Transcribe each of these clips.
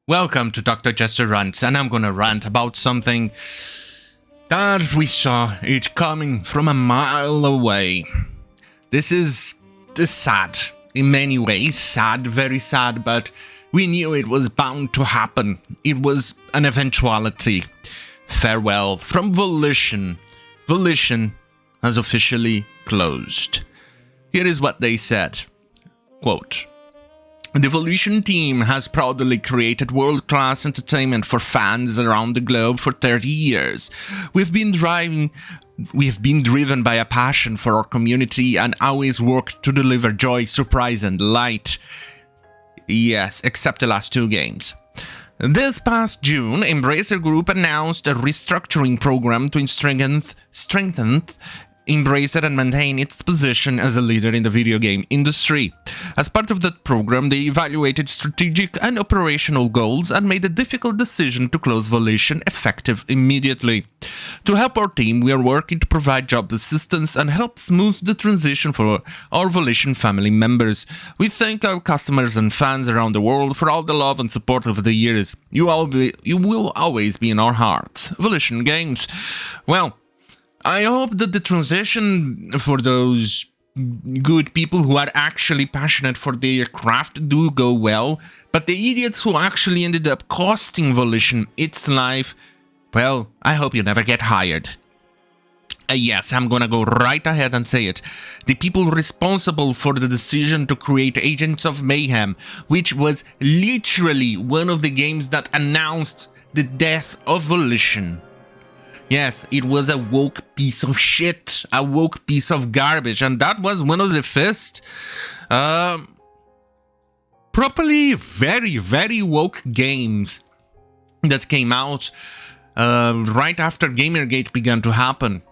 Welcome to Dr. Jester Rants, and I'm gonna rant about something that we saw it coming from a mile away. This is sad, in many ways, sad, very sad, but we knew it was bound to happen. It was an eventuality. Farewell from Volition. Volition has officially closed. Here is what they said. Quote, "The Volition team has proudly created world-class entertainment for fans around the globe for 30 years. We've been driven by a passion for our community and always worked to deliver joy, surprise, and delight. Yes, except the last two games. This past June, Embracer Group announced a restructuring program to strengthen Embracer and maintain its position as a leader in the video game industry. As part of that program, they evaluated strategic and operational goals and made a difficult decision to close Volition effective immediately. To help our team, we are working to provide job assistance and help smooth the transition for our Volition family members. We thank our customers and fans around the world for all the love and support over the years. You will always be in our hearts. Volition Games." Well, I hope that the transition for those good people who are actually passionate for their craft do go well, but the idiots who actually ended up costing Volition its life, well, I hope you never get hired. Yes, I'm gonna go right ahead and say it. The people responsible for the decision to create Agents of Mayhem, which was literally one of the games that announced the death of Volition. Yes, it was a woke piece of shit, a woke piece of garbage, and that was one of the first, properly very, very woke games that came out right after Gamergate began to happen.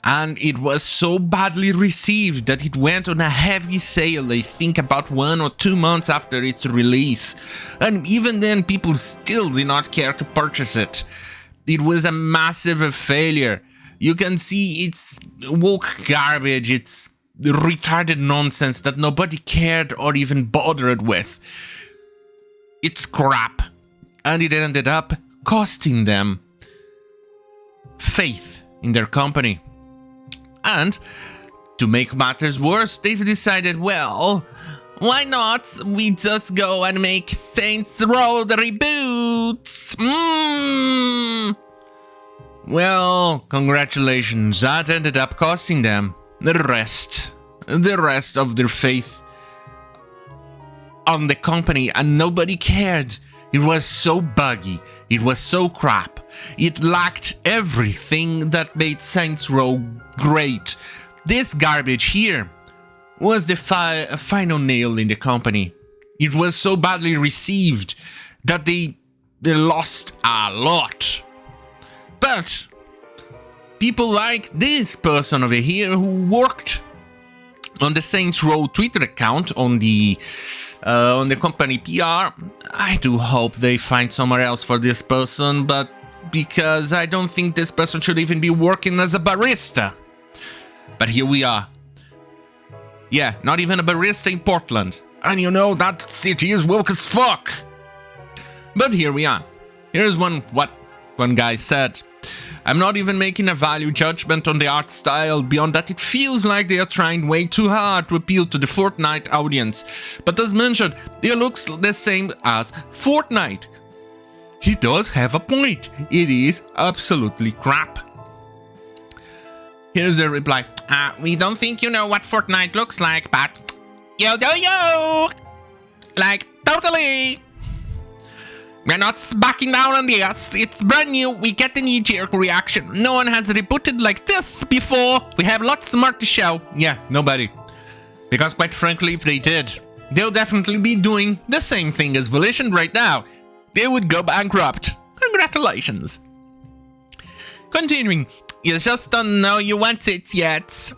And it was so badly received that it went on a heavy sale, I think about 1 or 2 months after its release. And even then, people still did not care to purchase it. It was a massive failure. You can see it's woke garbage, it's retarded nonsense that nobody cared or even bothered with. It's crap. And it ended up costing them faith in their company. And to make matters worse, they've decided, well, why not we just go and make Saints Row the reboots? Well, congratulations, that ended up costing them the rest of their faith on the company, and nobody cared. It was so buggy, it was so crap, it lacked everything that made Saints Row great. This garbage here was the final nail in the company. It was so badly received that they lost a lot. But people like this person over here who worked on the Saints Row Twitter account on the company PR, I do hope they find somewhere else for this person, but because I don't think this person should even be working as a barista. But here we are. Yeah, not even a barista in Portland. And you know, that city is woke as fuck. But here we are. Here's what one guy said. "I'm not even making a value judgment on the art style, beyond that it feels like they are trying way too hard to appeal to the Fortnite audience. But as mentioned, it looks the same as Fortnite." He does have a point. It is absolutely crap. Here's the reply. "We don't think you know what Fortnite looks like, but yo. Like, totally. We're not backing down on this. It's brand new. We get the knee-jerk reaction. No one has rebooted like this before. We have lots more to show." Yeah, nobody. Because quite frankly, if they did, they'll definitely be doing the same thing as Volition right now. They would go bankrupt. Congratulations. Continuing. "You just don't know you want it yet.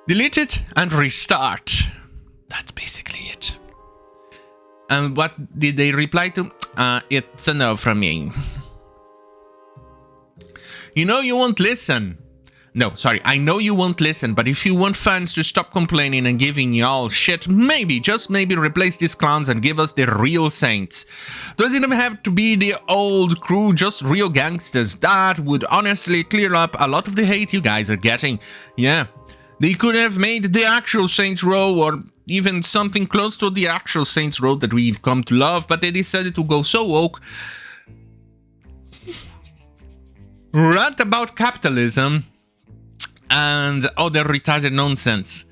Delete it and restart." That's basically it. And what did they reply to? It's a no from me. "You know you won't listen. No, sorry, I know you won't listen, but if you want fans to stop complaining and giving y'all shit, maybe, just maybe replace these clowns and give us the real saints. Doesn't even have to be the old crew, just real gangsters. That would honestly clear up a lot of the hate you guys are getting. Yeah, they could have made the actual Saints Row or even something close to the actual Saints Row that we've come to love, but they decided to go so woke. Rant about capitalism and other retarded nonsense.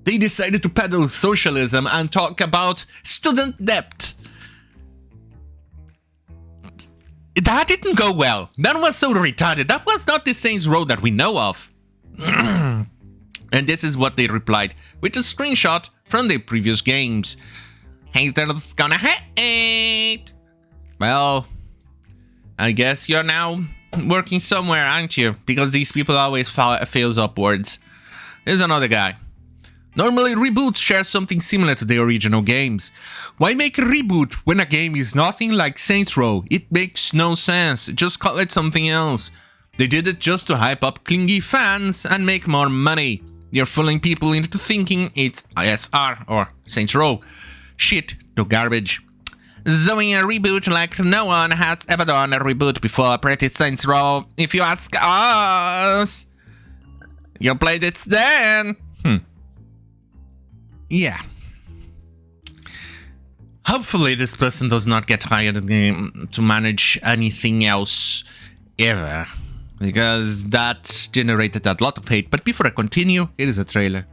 They decided to peddle socialism and talk about student debt. That didn't go well. That was so retarded. That was not the Saints Row that we know of. And this is what they replied with a screenshot from their previous games. Haters gonna hate. Well, I guess you're now working somewhere, aren't you? Because these people always fails upwards. Here's another guy. Normally reboots share something similar to the original games. Why make a reboot when a game is nothing like Saints Row? It makes no sense. Just call it something else. They did it just to hype up clingy fans and make more money. You're fooling people into thinking it's ISR or Saints Row. Shit to garbage. Doing a reboot like no one has ever done a reboot before Pretty Saints Row. If you ask us, you played it then. Yeah. Hopefully this person does not get hired to manage anything else ever, because that generated a lot of hate. But before I continue, it is a trailer.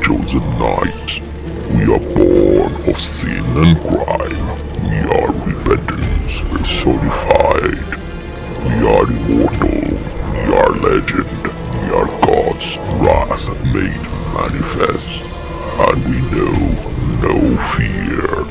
Chosen knights. We are born of sin and crime. We are repentance personified. We are immortal. We are legend. We are God's wrath made manifest. And we know no fear.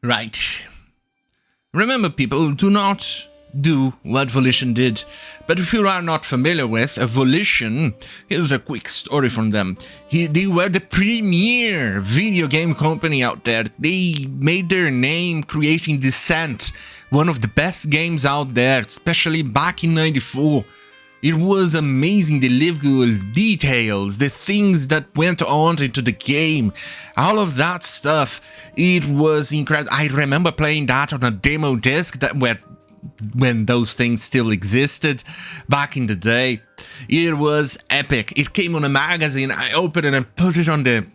Right. Remember, people, do not do what Volition did. But if you are not familiar with Volition, here's a quick story from them. They were the premier video game company out there. They made their name creating Descent, one of the best games out there, especially back in '94. It was amazing, the level details, the things that went on into the game, all of that stuff. It was incredible. I remember playing that on a demo disc when those things still existed back in the day. It was epic. It came on a magazine. I opened it and put it on the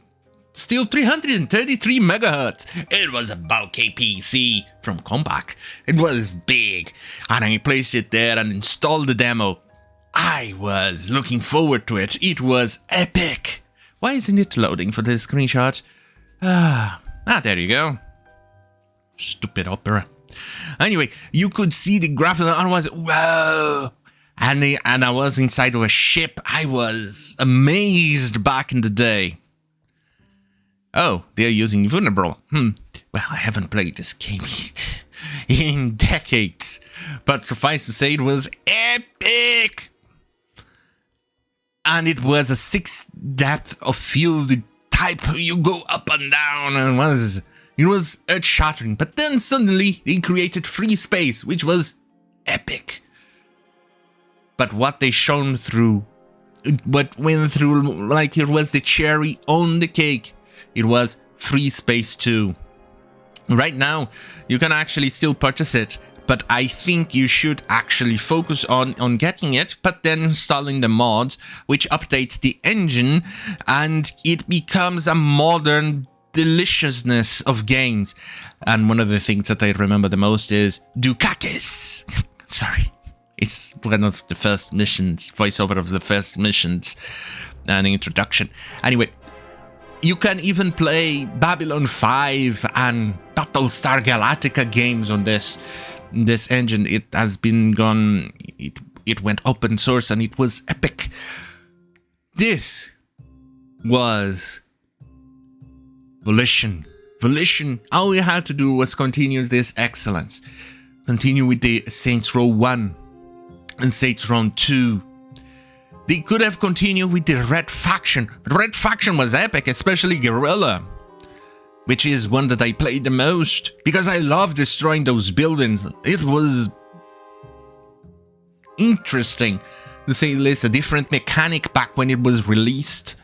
still 333 megahertz. It was about KPC from Compaq. It was big, and I placed it there and installed the demo. I was looking forward to it. It was epic. Why isn't it loading for this screenshot? There you go. Stupid opera. Anyway, you could see the graphics. I was, whoa. And I was inside of a ship. I was amazed back in the day. Oh, they're using Vulnerable. Well, I haven't played this game in decades. But suffice to say, it was epic. And it was a 6 depth of field type. You go up and down, and it was earth-shattering. But then suddenly they created free space, which was epic. But what they shone through what went through like it was the cherry on the cake. It was Free Space 2. Right now, you can actually still purchase it, but I think you should actually focus on getting it, but then installing the mods, which updates the engine, and it becomes a modern deliciousness of games. And one of the things that I remember the most is Dukakis. Sorry. It's one of the first missions, voiceover of the first missions, and introduction. Anyway, you can even play Babylon 5 and Battlestar Galactica games on this engine. It has been gone, it went open source and it was epic. This was Volition. Volition, all you had to do was continue this excellence. Continue with the Saints Row 1 and Saints Row 2. They could have continued with the Red Faction. Red Faction was epic, especially Guerrilla, which is one that I played the most because I love destroying those buildings. It was interesting, to say the least, a different mechanic back when it was released.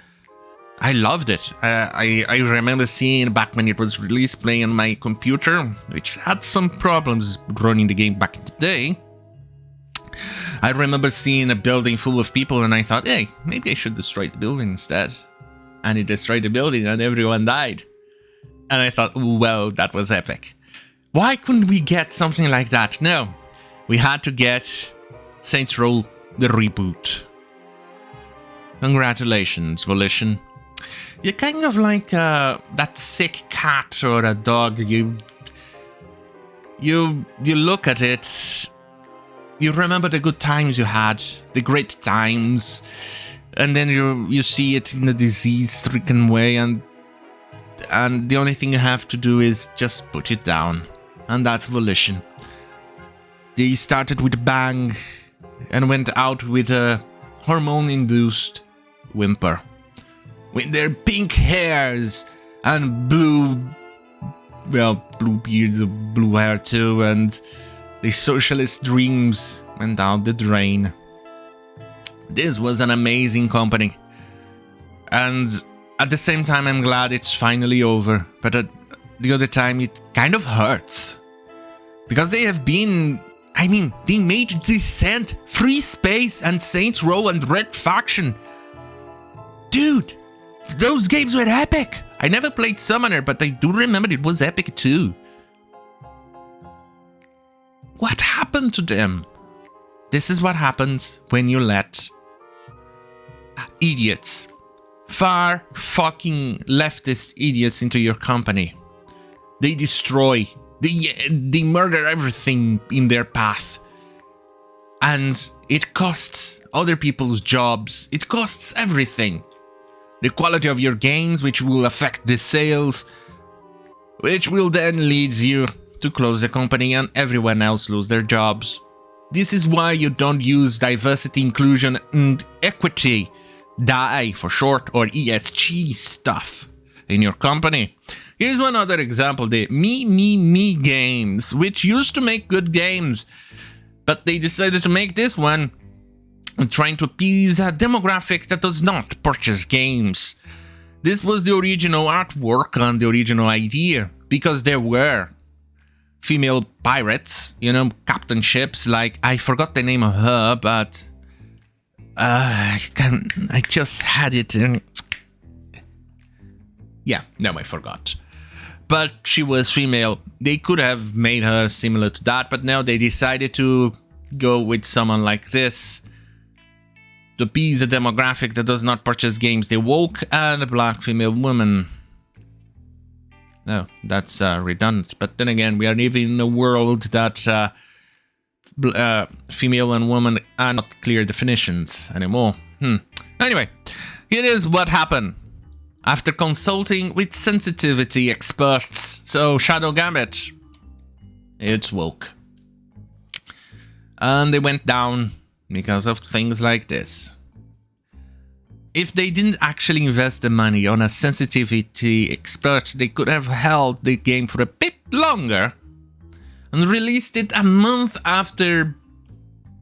I loved it. I remember seeing it back when it was released, playing on my computer, which had some problems running the game back in the day. I remember seeing a building full of people and I thought, hey, maybe I should destroy the building instead. And it destroyed the building and everyone died. And I thought, well, that was epic. Why couldn't we get something like that? No, we had to get Saints Row the reboot. Congratulations, Volition. You're kind of like that sick cat or a dog. You look at it, you remember the good times you had, the great times, and then you see it in a disease-stricken way, and the only thing you have to do is just put it down. And that's Volition. They started with a bang and went out with a hormone-induced whimper. With their pink hairs and blue beards of blue hair too, and the socialist dreams went down the drain. This was an amazing company. And at the same time, I'm glad it's finally over. But at the other time, it kind of hurts. Because they have been... I mean, they made Descent, Free Space, and Saints Row and Red Faction. Dude, those games were epic. I never played Summoner, but I do remember it was epic too. What happened to them? This is what happens when you let idiots, far fucking leftist idiots into your company. They destroy, they murder everything in their path. And it costs other people's jobs. It costs everything. The quality of your games, which will affect the sales, which will then lead you to close the company and everyone else lose their jobs. This is why you don't use diversity, inclusion, and equity, DI for short, or ESG stuff in your company. Here's one other example, the Me games, which used to make good games, but they decided to make this one trying to appease a demographic that does not purchase games. This was the original artwork and the original idea, because there were female pirates, you know, captain ships, like, I forgot the name of her, but I just had it in... Yeah, no, I forgot. But she was female. They could have made her similar to that, but now they decided to go with someone like this to appease a demographic that does not purchase games. They woke and a black female woman. No, that's redundant. But then again, we are living in a world that female and woman are not clear definitions anymore. Anyway, here is what happened. After consulting with sensitivity experts, so Shadow Gambit, it's woke. And they went down because of things like this. If they didn't actually invest the money on a sensitivity expert, they could have held the game for a bit longer and released it a month after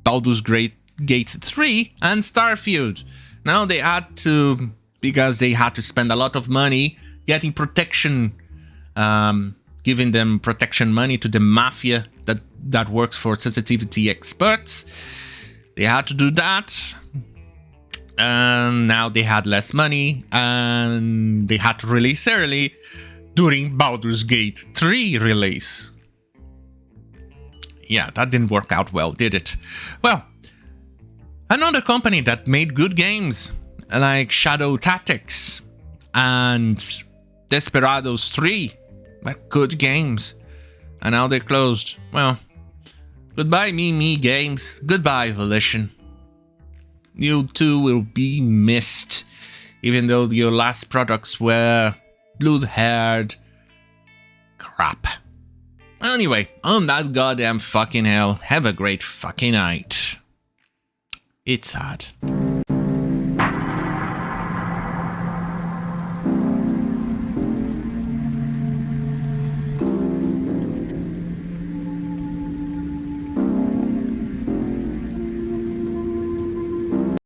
Baldur's Gate 3 and Starfield. Now they had to, because they had to spend a lot of money getting protection, giving them protection money to the mafia that works for sensitivity experts. They had to do that. And now they had less money, and they had to release early during Baldur's Gate 3 release. Yeah, that didn't work out well, did it? Well, another company that made good games, like Shadow Tactics and Desperados 3, were good games. And now they're closed. Well, goodbye Me Games, goodbye Volition. You two will be missed, even though your last products were blue-haired crap. Anyway, on that goddamn fucking hell, have a great fucking night. It's sad.